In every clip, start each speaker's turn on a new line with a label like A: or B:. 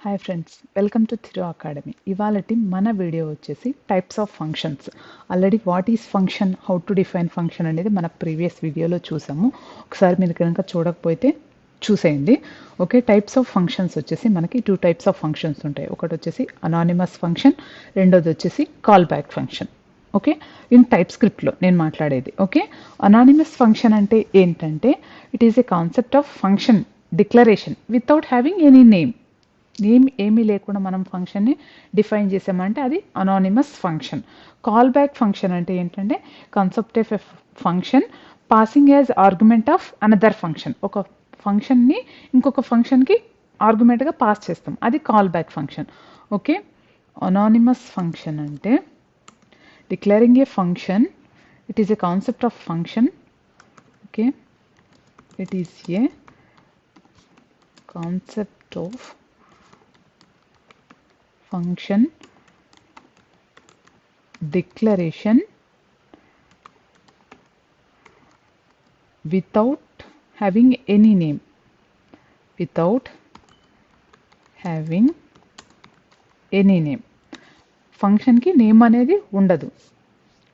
A: Hi friends, welcome to Thiro academy. ఇవాళటి మన video వచ్చేసి types of functions. Already what is function, how to define function అనేది మన previous వీడియోలో చూసాము. ఒకసారి మీరు కనుక చూడకపోతే చూసేయండి. ఓకే, టైప్స్ ఆఫ్ ఫంక్షన్స్ వచ్చేసి మనకి 2 టైప్స్ ఆఫ్ ఫంక్షన్స్ ఉంటాయి. ఒకటి వచ్చేసి అనానిమస్ ఫంక్షన్, రెండోది వచ్చేసి callback function. Okay, in టైప్ స్క్రిప్ట్లో నేను మాట్లాడేది. ఓకే, అనానిమస్ ఫంక్షన్ అంటే ఏంటంటే it is a concept of function declaration without having any name. Name ఏమీ లేకుండా మనం ఫంక్షన్ని డిఫైన్ చేసామంటే అది anonymous function. Callback function అంటే ఏంటంటే concept of a function passing as argument of another function. ఒక ఫంక్షన్ని ఇంకొక ఫంక్షన్కి ఆర్గ్యుమెంట్గా పాస్ చేస్తాం, అది callback function. Okay, anonymous function అంటే declaring A function, it is a concept of function. Okay, it is a concept of function declaration without having any name. Without having any name. ఫంక్షన్కి name అనేది ఉండదు,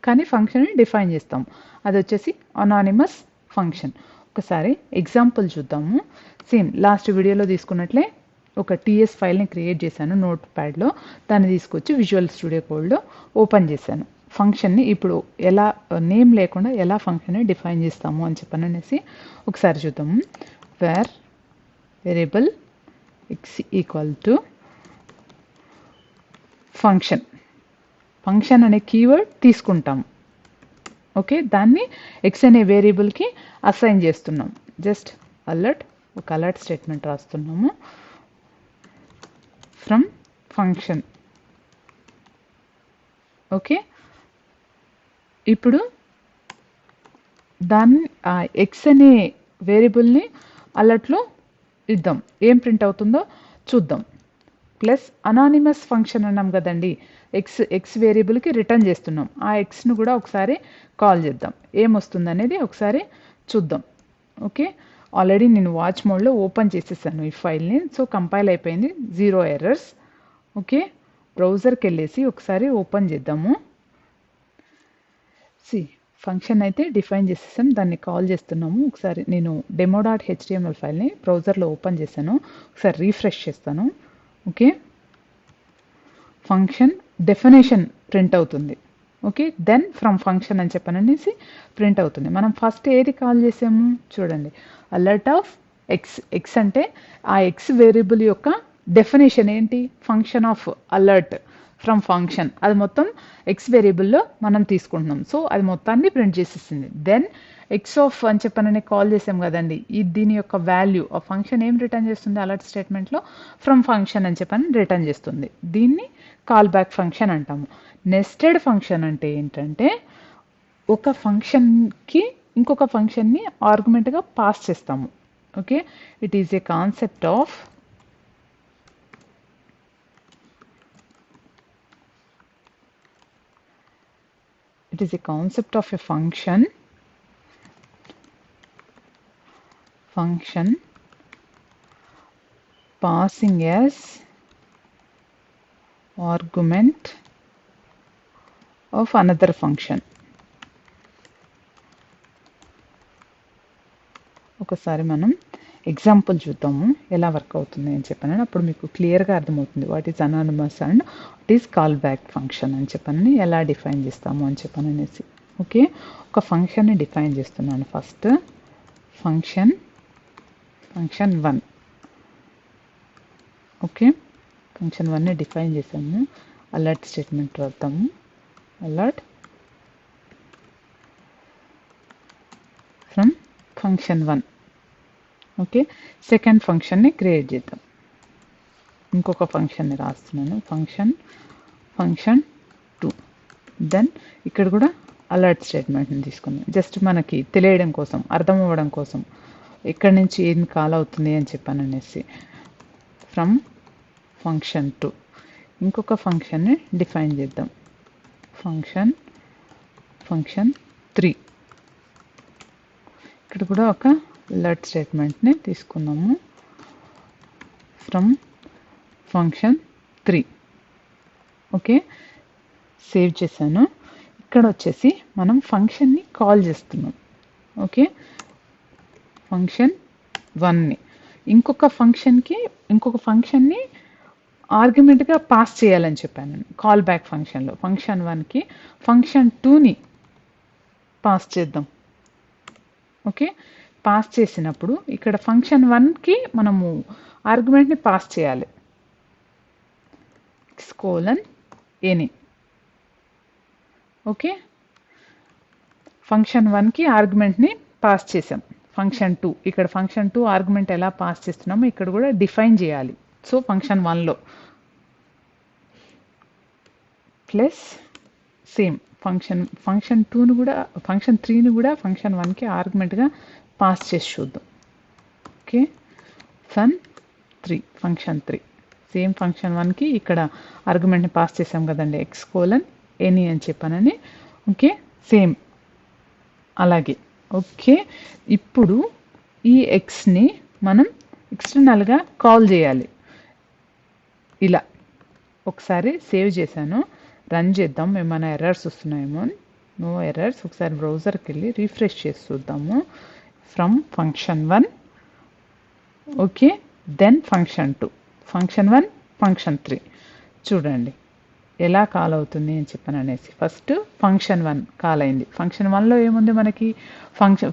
A: కానీ ఫంక్షన్ని define చేస్తాం, అది వచ్చేసి anonymous function. ఒకసారి ఎగ్జాంపుల్ చూద్దాము. సేమ్ లాస్ట్ వీడియోలో తీసుకున్నట్లే ఒక టీఎస్ ఫైల్ని క్రియేట్ చేశాను నోట్ ప్యాడ్లో. దాన్ని తీసుకొచ్చి విజువల్ స్టూడియో కోడ్లో ఓపెన్ చేశాను. ఫంక్షన్ని ఇప్పుడు ఎలా నేమ్ లేకుండా ఎలా ఫంక్షన్ని డిఫైన్ చేస్తాము అని చెప్పనేసి ఒకసారి చూద్దాము. Where variable x equal to function. Function అనే కీవర్డ్ తీసుకుంటాం. ఓకే, దాన్ని ఎక్స్ అనే వేరియబుల్కి అసైన్ చేస్తున్నాం. జస్ట్ అలర్ట్, ఒక అలర్ట్ స్టేట్మెంట్ రాస్తున్నాము. From function. ఓకే, ఇప్పుడు దాన్ని ఎక్స్ అనే వేరియబుల్ని అలర్ట్లో ఇద్దాం. ఏం ప్రింట్ అవుతుందో చూద్దాం. ప్లస్ అనానిమస్ ఫంక్షన్ అన్నాం కదండి, ఎక్స్ వేరియబుల్కి రిటర్న్ చేస్తున్నాం. ఆ ఎక్స్ను కూడా ఒకసారి కాల్ చేద్దాం, ఏమొస్తుంది అనేది ఒకసారి చూద్దాం. ఓకే, ఆల్రెడీ నేను వాచ్ మోడ్లో ఓపెన్ చేసేసాను ఈ ఫైల్ని. సో కంపైల్ అయిపోయింది, 0 ఎర్రర్స్. ఓకే, బ్రౌజర్కి వెళ్ళేసి ఒకసారి ఓపెన్ చేద్దాము. ఫంక్షన్ అయితే డిఫైన్ చేసేసాం, దాన్ని కాల్ చేస్తున్నాము. ఒకసారి నేను demo.html ఫైల్ని బ్రౌజర్లో ఓపెన్ చేశాను, ఒకసారి రీఫ్రెష్ చేస్తాను. ఓకే, ఫంక్షన్ డెఫినేషన్ ప్రింట్ అవుతుంది. ఓకే, దెన్ ఫ్రమ్ ఫంక్షన్ అని చెప్పనేసి ప్రింట్ అవుతుంది. మనం ఫస్ట్ ఏది కాల్ చేసాము చూడండి, అలర్ట్ ఆఫ్ ఎక్స్. ఎక్స్ అంటే ఆ ఎక్స్ వేరియబుల్ యొక్క డెఫినేషన్ ఏంటి, function of alert from function. అది మొత్తం ఎక్స్ వేరియబుల్లో మనం తీసుకుంటున్నాం. సో అది మొత్తాన్ని ప్రింట్ చేసేసింది. దెన్ ఎక్స్ ఆఫ్ అని చెప్పనని కాల్ చేసాం కదండి, దీని యొక్క వాల్యూ ఆ ఫంక్షన్ ఏం రిటర్న్ చేస్తుంది అలర్ట్ స్టేట్మెంట్లో, ఫ్రమ్ ఫంక్షన్ అని చెప్పని రిటర్న్ చేస్తుంది. దీన్ని కాల్ బ్యాక్ ఫంక్షన్ అంటాము. నెస్టెడ్ ఫంక్షన్ అంటే ఏంటంటే ఒక ఫంక్షన్కి ఇంకొక ఫంక్షన్ని ఆర్గ్యుమెంట్గా పాస్ చేస్తాము. Okay, it is a concept of a function passing as argument of another function. ఒకసారి మనం ఎగ్జాంపుల్ చూద్దాము ఎలా వర్క్ అవుతుంది అని చెప్పాను. అప్పుడు మీకు క్లియర్గా అర్థమవుతుంది what is anonymous and what is call back function అని చెప్పని ఎలా డిఫైన్ చేస్తాము అని చెప్పనేసి. ఓకే, ఒక ఫంక్షన్ని డిఫైన్ చేస్తున్నాను. First function 1. ఓకే, ఫంక్షన్ 1ని డిఫైన్ చేసాము. అలర్ట్ స్టేట్మెంట్ రాద్దాము. Alert from function 1. Okay, second ఫంక్షన్ని క్రియేట్ చేద్దాం. ఇంకొక ఫంక్షన్ని రాస్తున్నాను, ఫంక్షన్ 2. దెన్ ఇక్కడ కూడా అలర్ట్ స్టేట్మెంట్ని తీసుకుందాం, జస్ట్ మనకి తెలియడం కోసం, అర్థం అవ్వడం కోసం ఎక్కడి నుంచి ఏం కాల్ అవుతుంది అని చెప్పాననేసి. ఫ్రమ్ ఫంక్షన్ 2 ఇంకొక ఫంక్షన్ని డిఫైన్ చేద్దాం, ఫంక్షన్ 3. ఇక్కడ కూడా ఒక అలర్ట్ స్టేట్మెంట్ని తీసుకున్నాము. From function 3. ఓకే, సేవ్ చేశాను. ఇక్కడ వచ్చేసి మనం ఫంక్షన్ని కాల్ చేస్తున్నాం. ఓకే, ఫంక్షన్ 1ని ఇంకొక ఫంక్షన్ని ఆర్గ్యుమెంట్గా పాస్ చేయాలని చెప్పాను నేను కాల్ బ్యాక్ ఫంక్షన్లో. ఫంక్షన్ 1కి ఫంక్షన్ 2ని పాస్ చేద్దాం. ఓకే, పాస్ చేసినప్పుడు ఇక్కడ ఫంక్షన్ 1కి మనము ఆర్గ్యుమెంట్ని పాస్ చేయాలి, x:(a)ని. ఓకే, ఫంక్షన్ 1కి ఆర్గ్యుమెంట్ని పాస్ చేసాం. ఫంక్షన్ 2, ఇక్కడ ఫంక్షన్ 2 ఆర్గ్యుమెంట్ ఎలా పాస్ చేస్తున్నామో ఇక్కడ కూడా డిఫైన్ చేయాలి. సో ఫంక్షన్ 1లో ప్లస్ సేమ్ ఫంక్షన్ 2ని కూడా ఫంక్షన్ 3ని కూడా ఫంక్షన్ 1కి ఆర్గ్యుమెంట్గా పాస్ చేసి చూద్దాం. ఓకే, ఫంక్షన్ 3 సేమ్ ఫంక్షన్ 1కి ఇక్కడ ఆర్గ్యుమెంట్ని పాస్ చేసాం కదండి, x:(a)ని అని చెప్పానని. ఓకే, సేమ్ అలాగే. ఓకే, ఇప్పుడు ఈ ఎక్స్ని మనం ఎక్స్టర్నల్గా కాల్ చేయాలి. ఇలా ఒకసారి సేవ్ చేశాను, రన్ చేద్దాం. ఏమైనా ఎర్రర్స్ వస్తున్నాయేమో. No errors. ఒకసారి బ్రౌజర్కి వెళ్ళి రీఫ్రెష్ చేసి చూద్దాము. From function 1, okay, then function 2, function 1, function 3. చూడండి ఎలా కాల్ అవుతుంది అని చెప్పాను అనేసి. ఫస్ట్ ఫంక్షన్ 1 కాల్ అయింది. ఫంక్షన్ 1లో ఏముంది మనకి,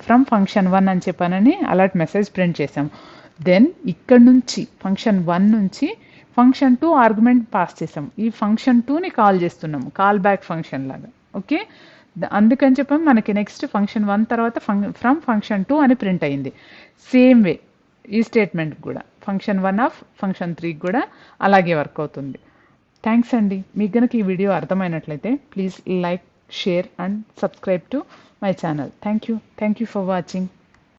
A: ఫ్రమ్ ఫంక్షన్ 1 అని చెప్పానని అలర్ట్ మెసేజ్ ప్రింట్ చేసాం. దెన్ ఇక్కడ నుంచి ఫంక్షన్ 1 నుంచి ఫంక్షన్ 2 ఆర్గ్యుమెంట్ పాస్ చేసాం. ఈ ఫంక్షన్ 2ని కాల్ చేస్తున్నాం, కాల్ బ్యాక్ ఫంక్షన్ లాగా. ఓకే, అందుకని చెప్పాము మనకి నెక్స్ట్ ఫంక్షన్ 1 తర్వాత ఫ్రమ్ ఫంక్షన్ 2 అని ప్రింట్ అయింది. సేమ్ వే ఈ స్టేట్మెంట్ కూడా ఫంక్షన్ 1 ఆఫ్ ఫంక్షన్ 3 కూడా అలాగే వర్క్ అవుతుంది. థ్యాంక్స్ అండి. మీకు కనుక ఈ వీడియో అర్థమైనట్లయితే please like, share and subscribe to my channel. Thank you for watching.